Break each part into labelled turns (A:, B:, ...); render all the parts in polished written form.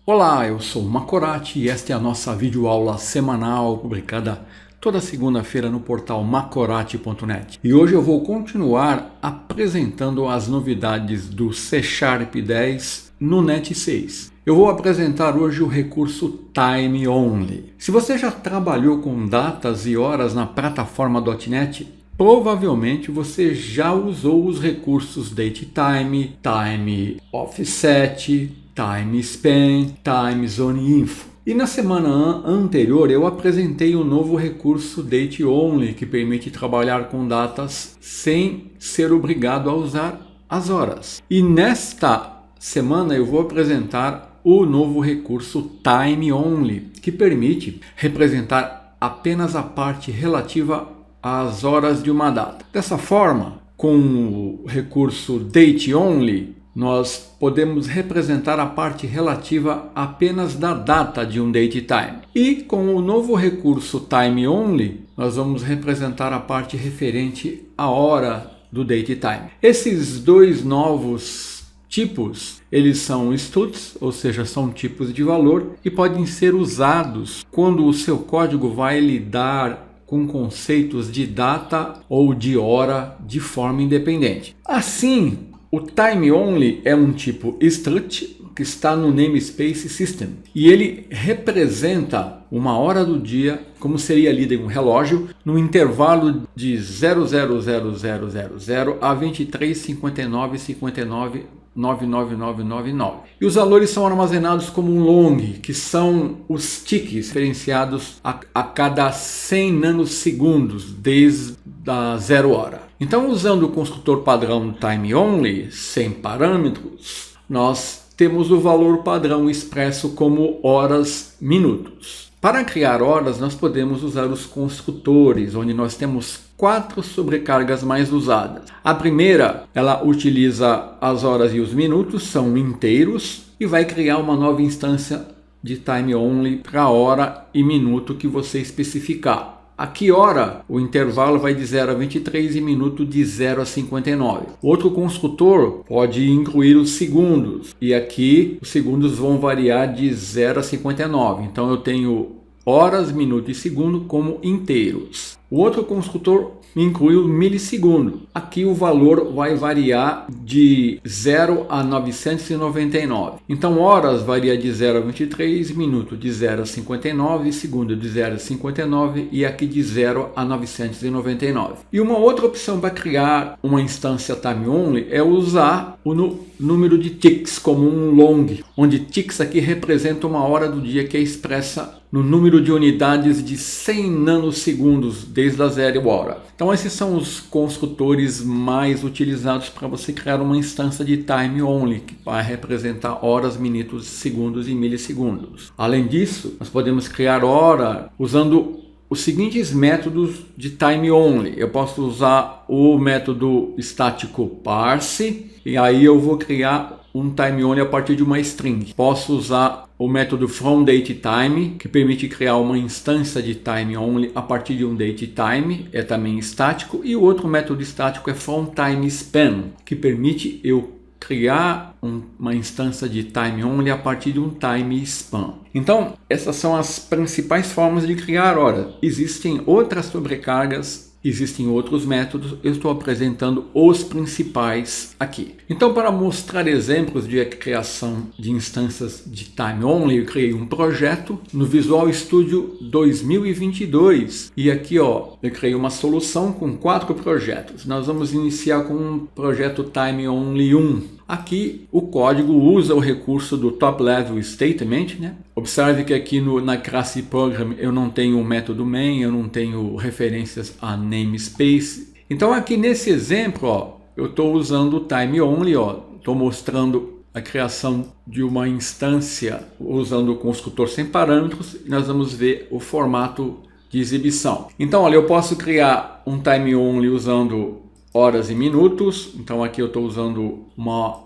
A: Olá, eu sou o Macorati e esta é a nossa videoaula semanal publicada toda segunda-feira no portal macorati.net. E hoje eu vou continuar apresentando as novidades do C# 10 no Net 6. Eu vou apresentar hoje o recurso Time Only. Se você já trabalhou com datas e horas na plataforma .NET, provavelmente você já usou os recursos DateTime, Time Offset, Time Span, Time Zone Info. E na semana anterior eu apresentei o novo recurso Date Only, que permite trabalhar com datas sem ser obrigado a usar as horas. E nesta semana eu vou apresentar o novo recurso Time Only, que permite representar apenas a parte relativa às horas de uma data. Dessa forma, com o recurso Date Only, nós podemos representar a parte relativa apenas da data de um DateTime. E com o novo recurso Time Only, nós vamos representar a parte referente à hora do DateTime. Esses dois novos tipos, eles são struts, ou seja, são tipos de valor, e podem ser usados quando o seu código vai lidar com conceitos de data ou de hora de forma independente. Assim, o Time Only é um tipo strut que está no namespace system e ele representa uma hora do dia, como seria lida em um relógio, no intervalo de 000000 a 23:59:59:99999. E os valores são armazenados como um long, que são os ticks diferenciados a cada 100 nanosegundos desde a 0 hora. Então, usando o construtor padrão Time Only, sem parâmetros, nós temos o valor padrão expresso como horas minutos. Para criar horas, nós podemos usar os construtores, onde nós temos 4 sobrecargas mais usadas. A primeira, ela utiliza as horas e os minutos, são inteiros, e vai criar uma nova instância de Time Only para a hora e minuto que você especificar. Aqui hora, o intervalo vai de 0 a 23 e minuto de 0 a 59. Outro construtor pode incluir os segundos. E aqui os segundos vão variar de 0 a 59. Então eu tenho horas, minuto e segundo como inteiros. O outro construtor inclui o milissegundo. Aqui o valor vai variar de 0 a 999. Então horas varia de 0 a 23, minuto de 0 a 59, segundo de 0 a 59 e aqui de 0 a 999. E uma outra opção para criar uma instância Time Only é usar o número de ticks como um long, onde ticks aqui representa uma hora do dia que é expressa no número de unidades de 100 nanosegundos desde a 0 hora. Então esses são os construtores mais utilizados para você criar uma instância de Time Only, que vai representar horas, minutos, segundos e milissegundos. Além disso, nós podemos criar hora usando os seguintes métodos de Time Only. Eu posso usar o método estático parse, e aí eu vou criar um Time Only a partir de uma string. Posso usar o método fromDateTime, que permite criar uma instância de Time Only a partir de um DateTime, é também estático. E o outro método estático é fromTimeSpan, que permite eu criar uma instância de Time Only a partir de um TimeSpan. Então, essas são as principais formas de criar hora. Existem outras sobrecargas, existem outros métodos, eu estou apresentando os principais aqui. Então, para mostrar exemplos de criação de instâncias de Time Only, eu criei um projeto no Visual Studio 2022. E aqui, eu criei uma solução com 4 projetos. Nós vamos iniciar com um projeto Time Only 1. Aqui o código usa o recurso do Top Level Statement, né? Observe que aqui na classe Program eu não tenho o método main, eu não tenho referências a namespace. Então aqui nesse exemplo, eu estou usando o Time Only, estou mostrando a criação de uma instância usando o construtor sem parâmetros. E nós vamos ver o formato de exibição. Então, olha, eu posso criar um Time Only usando horas e minutos. Então aqui eu estou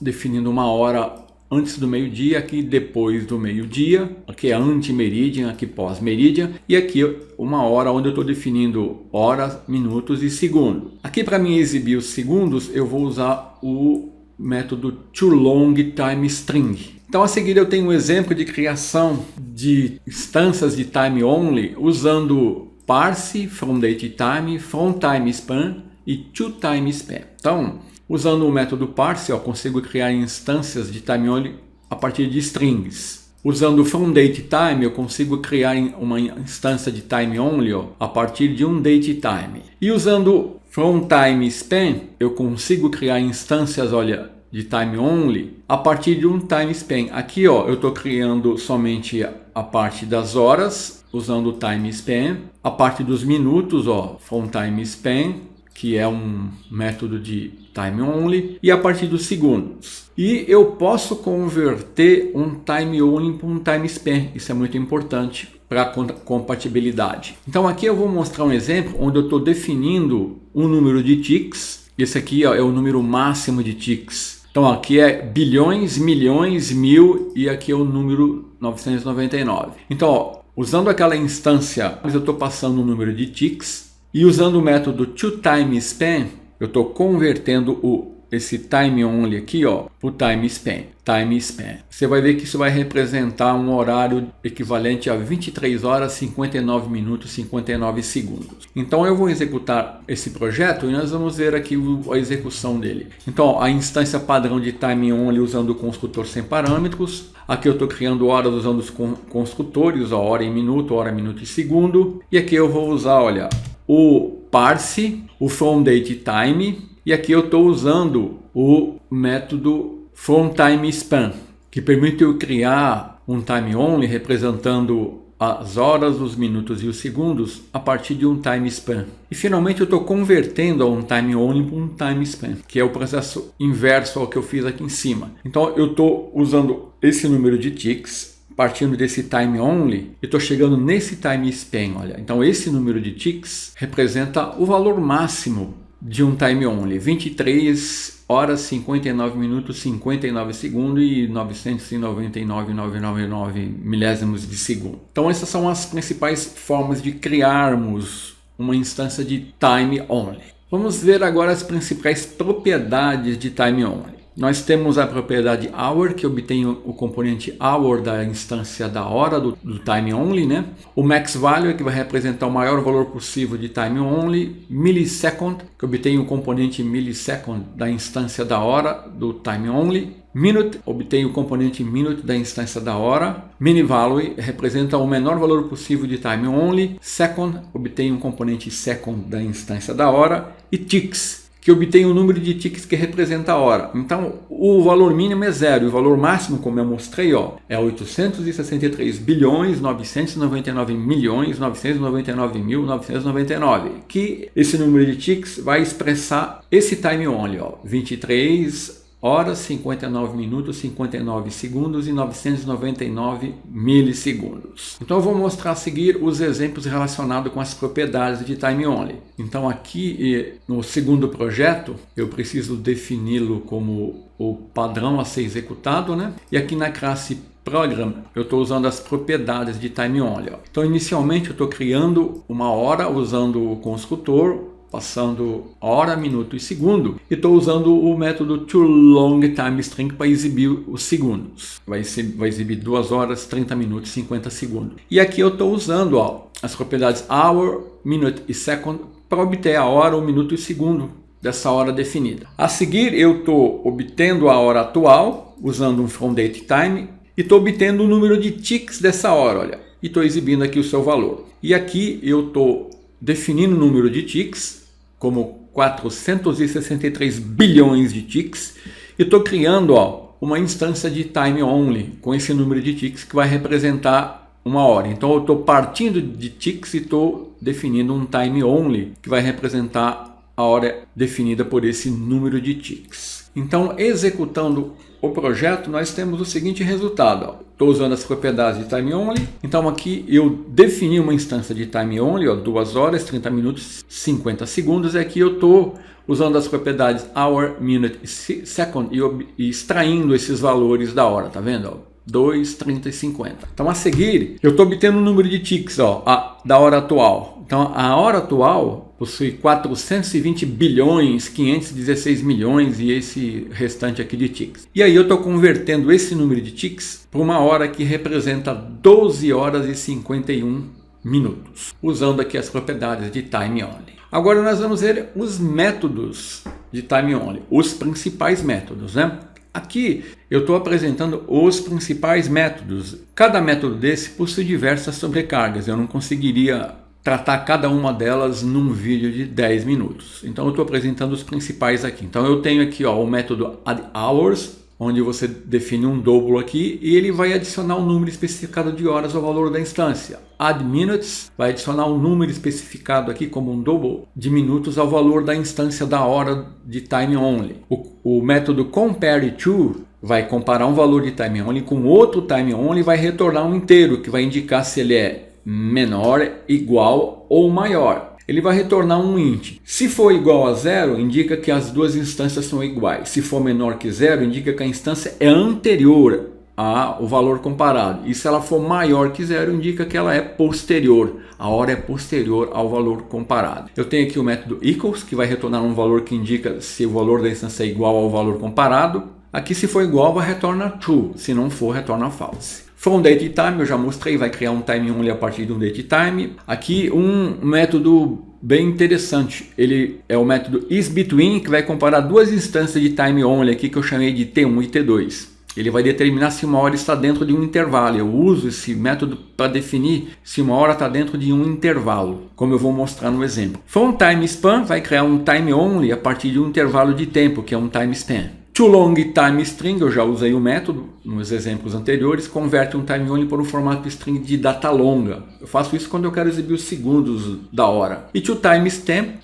A: definindo uma hora antes do meio-dia, aqui depois do meio-dia, aqui é ante-meridian, aqui pós-meridian, e aqui uma hora onde eu estou definindo horas, minutos e segundo. Aqui para mim exibir os segundos, eu vou usar o método toLongTimeString. Então a seguir eu tenho um exemplo de criação de instâncias de time only usando parse, from date time, from time span e to time span. Então, usando o método parse, eu consigo criar instâncias de time only a partir de strings. Usando o from date time, eu consigo criar uma instância de time only a partir de um date time. E usando from time span, eu consigo criar instâncias, olha, de time only a partir de um time span. Aqui, eu estou criando somente a parte das horas, usando o time span, a parte dos minutos, from time span, que é um método de time only, e a partir dos segundos. E eu posso converter um time only para um time span, isso é muito importante para a compatibilidade. Então aqui eu vou mostrar um exemplo onde eu estou definindo um número de ticks. Esse aqui é o número máximo de ticks. Então aqui é bilhões, milhões, mil e aqui é o número 999. Então, usando aquela instância, eu estou passando o número de ticks e usando o método toTimeSpan, eu estou convertendo esse time only aqui, para o time span. Você vai ver que isso vai representar um horário equivalente a 23 horas, 59 minutos, 59 segundos. Então eu vou executar esse projeto e nós vamos ver aqui a execução dele. Então a instância padrão de time only usando o construtor sem parâmetros. Aqui eu estou criando horas usando os construtores, hora em minuto, e segundo. E aqui eu vou usar, olha, o parse, o from date time. E aqui eu estou usando o método fromTimeSpan, que permite eu criar um time only representando as horas, os minutos e os segundos a partir de um time span. E finalmente eu estou convertendo um time only para um time span, que é o processo inverso ao que eu fiz aqui em cima. Então eu estou usando esse número de ticks, partindo desse time only, e estou chegando nesse time span. Olha, então esse número de ticks representa o valor máximo de um time only, 23 horas, 59 minutos, 59 segundos e 999,999 milésimos de segundo. Então essas são as principais formas de criarmos uma instância de time only. Vamos ver agora as principais propriedades de time only. Nós temos a propriedade hour, que obtém o componente hour da instância da hora do time only, né? O max value, que vai representar o maior valor possível de time only. Millisecond, que obtém o componente millisecond da instância da hora do time only. Minute, obtém o componente minute da instância da hora. Minivalue, representa o menor valor possível de time only. Second, obtém um componente second da instância da hora. E ticks, que obtém o número de ticks que representa a hora. Então, o valor mínimo é 0 e o valor máximo, como eu mostrei, é 863 bilhões 999 milhões 999 mil 999, que esse número de ticks vai expressar esse time only, 23 horas, 59 minutos, 59 segundos e 999 milissegundos. Então eu vou mostrar a seguir os exemplos relacionados com as propriedades de time only. Então aqui no segundo projeto eu preciso defini-lo como o padrão a ser executado, né? E aqui na classe Program eu estou usando as propriedades de time only. Então inicialmente eu estou criando uma hora usando o construtor, passando hora, minuto e segundo, e estou usando o método toLongTimeString para exibir os segundos. Vai exibir 2 horas, 30 minutos e 50 segundos. E aqui eu estou usando as propriedades hour, minute e second para obter a hora, o minuto e o segundo dessa hora definida. A seguir eu estou obtendo a hora atual, usando um fromDateTime, e estou obtendo o número de ticks dessa hora, olha, e estou exibindo aqui o seu valor. E aqui eu estou definindo o número de ticks, como 463 bilhões de ticks, e estou criando uma instância de time only com esse número de ticks que vai representar uma hora. Então eu estou partindo de ticks e estou definindo um time only que vai representar a hora definida por esse número de ticks. Então, executando o projeto, nós temos o seguinte resultado. Estou usando as propriedades de time only. Então aqui eu defini uma instância de time only, 2 horas, 30 minutos, 50 segundos. E aqui eu estou usando as propriedades hour, minute e second e extraindo esses valores da hora, tá vendo? 2, 30 e 50. Então a seguir eu estou obtendo o número de ticks da hora atual. Então a hora atual possui 420 bilhões, 516 milhões e esse restante aqui de ticks. E aí eu estou convertendo esse número de ticks para uma hora que representa 12 horas e 51 minutos, usando aqui as propriedades de time only. Agora nós vamos ver os métodos de time only, os principais métodos, né? Aqui eu estou apresentando os principais métodos. Cada método desse possui diversas sobrecargas. Eu não conseguiria tratar cada uma delas num vídeo de 10 minutos. Então eu estou apresentando os principais aqui. Então eu tenho aqui o método add hours, onde você define um double aqui e ele vai adicionar um número especificado de horas ao valor da instância. Add minutes vai adicionar um número especificado aqui como um double de minutos ao valor da instância da hora de time only. O método compare to vai comparar um valor de time only com outro time only e vai retornar um inteiro, que vai indicar se ele é menor, igual ou maior. Ele vai retornar um int. Se for igual a zero, indica que as duas instâncias são iguais. Se for menor que zero, indica que a instância é anterior ao valor comparado. E se ela for maior que zero, indica que ela é posterior. A hora é posterior ao valor comparado. Eu tenho aqui o método equals, que vai retornar um valor que indica se o valor da instância é igual ao valor comparado. Aqui, se for igual, vai retornar true. Se não for, retorna false. From datetime, eu já mostrei, vai criar um time only a partir de um datetime. Aqui um método bem interessante, ele é o método isBetween, que vai comparar duas instâncias de time only aqui que eu chamei de T1 e T2. Ele vai determinar se uma hora está dentro de um intervalo. Eu uso esse método para definir se uma hora está dentro de um intervalo, como eu vou mostrar no exemplo. From time span vai criar um time only a partir de um intervalo de tempo, que é um time span. ToLong time string, eu já usei o método nos exemplos anteriores, converte um time only para um formato string de data longa. Eu faço isso quando eu quero exibir os segundos da hora. E ToTimestamp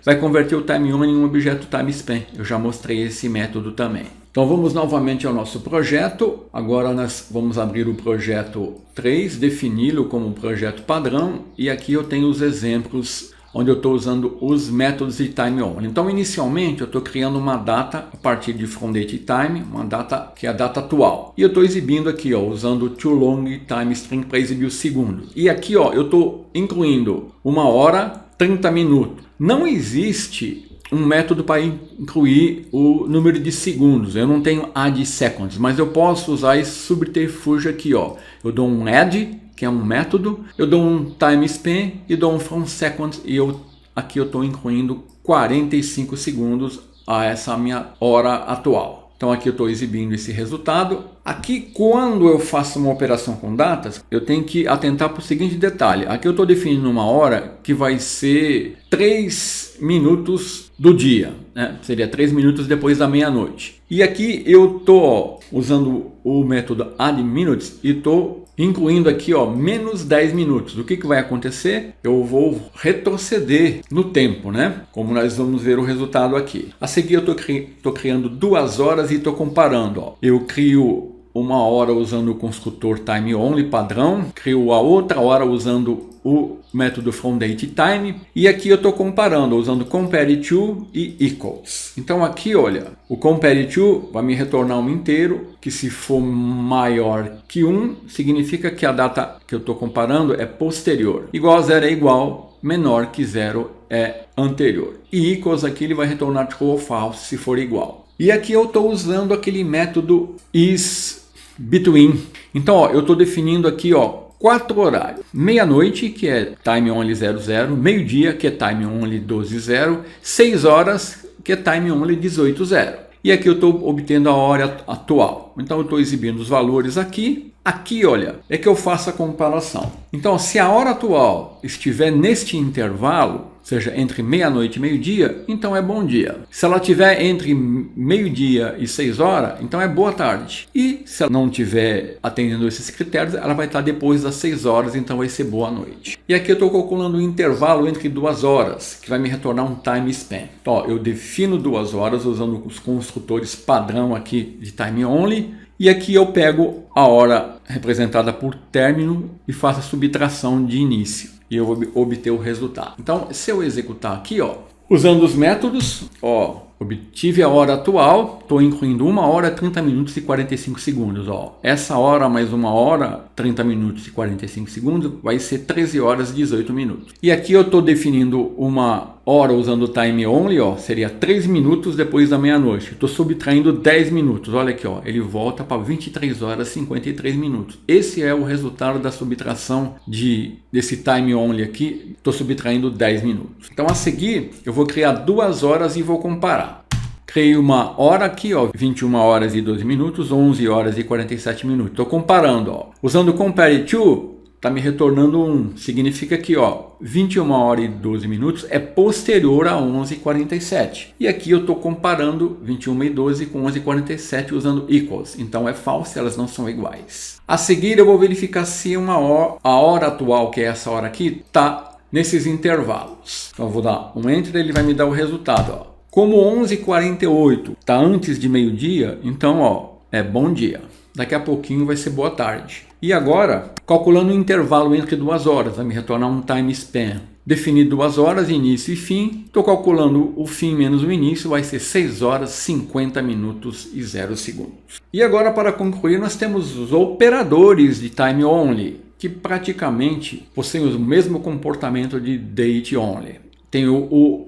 A: vai converter o time only em um objeto timespan. Eu já mostrei esse método também. Então vamos novamente ao nosso projeto. Agora nós vamos abrir o projeto 3, defini-lo como projeto padrão e aqui eu tenho os exemplos onde eu estou usando os métodos de time only. Então, inicialmente, eu estou criando uma data a partir de from date time, uma data que é a data atual. E eu estou exibindo aqui, usando o ToLong time string para exibir os segundos. E aqui, eu estou incluindo 1 hora, 30 minutos. Não existe um método para incluir o número de segundos. Eu não tenho add seconds, mas eu posso usar esse subterfúgio aqui, Eu dou um add, que é um método, eu dou um timespan e dou um from seconds e aqui eu estou incluindo 45 segundos a essa minha hora atual. Então aqui eu estou exibindo esse resultado. Aqui, quando eu faço uma operação com datas, eu tenho que atentar para o seguinte detalhe. Aqui eu estou definindo uma hora que vai ser 3 minutos do dia, né? Seria 3 minutos depois da meia-noite. E aqui eu estou usando o método addMinutes e estou incluindo aqui menos 10 minutos. O que vai acontecer? Eu vou retroceder no tempo, né? Como nós vamos ver o resultado aqui. A seguir eu estou criando 2 horas e estou comparando. Eu crio 1 hora usando o construtor time only padrão, crio a outra hora usando o método from date time e aqui eu estou comparando usando compare to e equals. Então aqui, olha, o compare to vai me retornar um inteiro que, se for maior que 1, significa que a data que eu estou comparando é posterior. Igual a 0 é igual, menor que 0 é anterior. E equals aqui ele vai retornar true ou false se for igual. E aqui eu estou usando aquele método isBetween. Então, eu estou definindo aqui, 4 horários. Meia-noite, que é time only 00, meio-dia, que é time only 12:00, 6 horas, que é time only 18:00. E aqui eu estou obtendo a hora atual. Então eu estou exibindo os valores aqui. Aqui, olha, é que eu faço a comparação. Então, se a hora atual estiver neste intervalo, seja entre meia-noite e meio-dia, então é bom dia. Se ela estiver entre meio-dia e 6 horas, então é boa tarde. E se ela não estiver atendendo esses critérios, ela vai estar depois das 6 horas, então vai ser boa noite. E aqui eu estou calculando um intervalo entre 2 horas, que vai me retornar um time span. Então, eu defino 2 horas usando os construtores padrão aqui de time only. E aqui eu pego a hora representada por término e faço a subtração de início. E eu vou obter o resultado. Então, se eu executar aqui, usando os métodos, obtive a hora atual, estou incluindo 1 hora, 30 minutos e 45 segundos. Ó. Essa hora mais 1 hora, 30 minutos e 45 segundos vai ser 13 horas e 18 minutos. E aqui eu estou definindo uma hora usando o time only, ó, seria 3 minutos depois da meia-noite. Estou subtraindo 10 minutos, olha aqui, ó, ele volta para 23 horas e 53 minutos. Esse é o resultado da subtração desse time only aqui, estou subtraindo 10 minutos. Então a seguir eu vou criar 2 horas e vou comparar. Criei uma hora aqui, ó, 21 horas e 12 minutos, 11 horas e 47 minutos. Estou comparando, ó. Usando o compare to, está me retornando 1. Significa que, ó, 21 horas e 12 minutos é posterior a 11h47. E aqui eu estou comparando 21 e 12 com 11h47 usando equals. Então é falso, elas não são iguais. A seguir eu vou verificar se a hora atual, que é essa hora aqui, está nesses intervalos. Então eu vou dar um enter, ele vai me dar o resultado, ó. Como 11h48 está antes de meio-dia, então ó, é bom dia. Daqui a pouquinho vai ser boa tarde. E agora, calculando o intervalo entre 2 horas, vai me retornar um time span. Definido 2 horas, início e fim. Estou calculando o fim menos o início, vai ser 6 horas, 50 minutos e 0 segundos. E agora, para concluir, nós temos os operadores de time only, que praticamente possuem o mesmo comportamento de date only. Tem o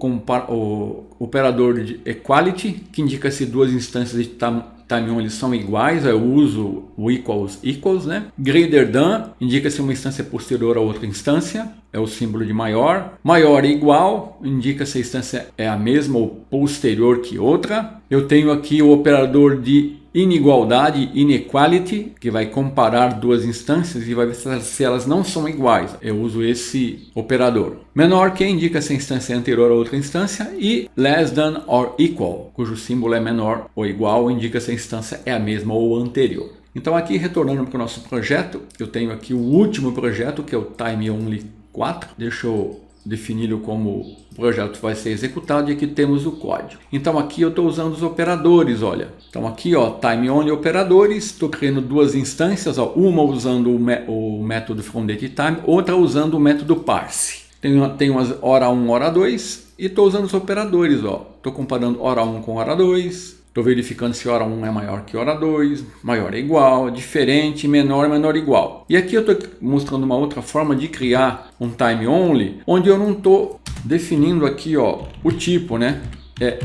A: operador de equality, que indica se 2 instâncias de time only são iguais, eu uso o equals, né? Greater than indica se uma instância é posterior a outra instância, é o símbolo de maior. Maior e igual indica se a instância é a mesma ou posterior que outra. Eu tenho aqui o operador de inigualdade, inequality, que vai comparar 2 instâncias e vai ver se elas não são iguais. Eu uso esse operador. Menor que indica se a instância é anterior a outra instância, e less than or equal, cujo símbolo é menor ou igual, indica se a instância é a mesma ou anterior. Então aqui, retornando para o nosso projeto, eu tenho aqui o último projeto, que é o time only 4. Deixa eu defini-lo como o projeto vai ser executado, e aqui temos o código. Então aqui eu estou usando os operadores, olha. Então aqui, ó, time only operadores, estou criando 2 instâncias, ó, uma usando o método fromDateTime, outra usando o método parse. Tenho as hora 1, hora 2, e estou usando os operadores, ó. Estou comparando hora 1 com hora 2. Estou verificando se hora 1 é maior que hora 2, maior é igual, diferente, menor, menor igual. E aqui eu estou mostrando uma outra forma de criar um time only, onde eu não estou definindo aqui, ó, o tipo, né?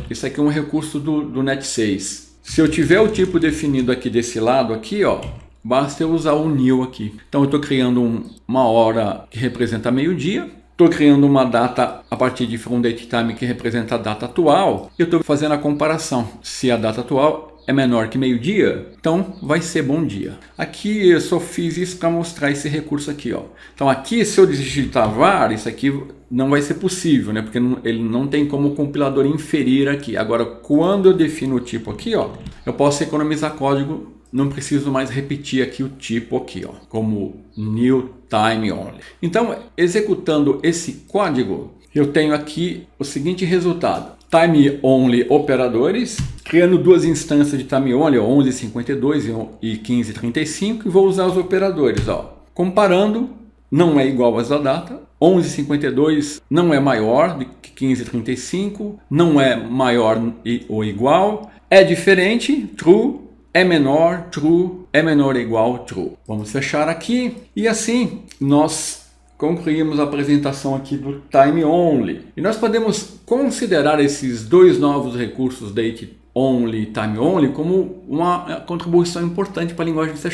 A: Isso aqui é um recurso do Net6. Se eu tiver o tipo definido aqui desse lado aqui, ó, basta eu usar o new aqui. Então eu estou criando uma hora que representa meio-dia. Estou criando uma data a partir de fromDateTime que representa a data atual. E eu estou fazendo a comparação. Se a data atual é menor que meio-dia, então vai ser bom dia. Aqui eu só fiz isso para mostrar esse recurso aqui, ó. Então aqui, se eu digitar var, isso aqui não vai ser possível, né? Porque ele não tem como o compilador inferir aqui. Agora, quando eu defino o tipo aqui, ó, eu posso economizar código. Não preciso mais repetir aqui o tipo aqui, ó, como new time only. Então, executando esse código, eu tenho aqui o seguinte resultado. Time only operadores, criando 2 instâncias de time only, 11h52 e 15h35, e vou usar os operadores, ó. Comparando, não é igual a essa data. 11h52 não é maior do que 15h35, não é maior ou igual, é diferente, true. É menor, true, é menor ou igual, true. Vamos fechar aqui. E assim, nós concluímos a apresentação aqui do time only. E nós podemos considerar esses 2 novos recursos, date only e time only, como uma contribuição importante para a linguagem C#.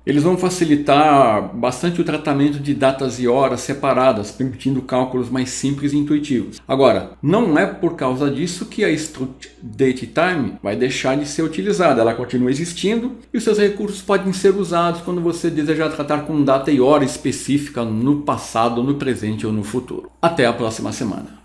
A: Eles vão facilitar bastante o tratamento de datas e horas separadas, permitindo cálculos mais simples e intuitivos. Agora, não é por causa disso que a struct datetime vai deixar de ser utilizada. Ela continua existindo e os seus recursos podem ser usados quando você desejar tratar com data e hora específica no passado, no presente ou no futuro. Até a próxima semana.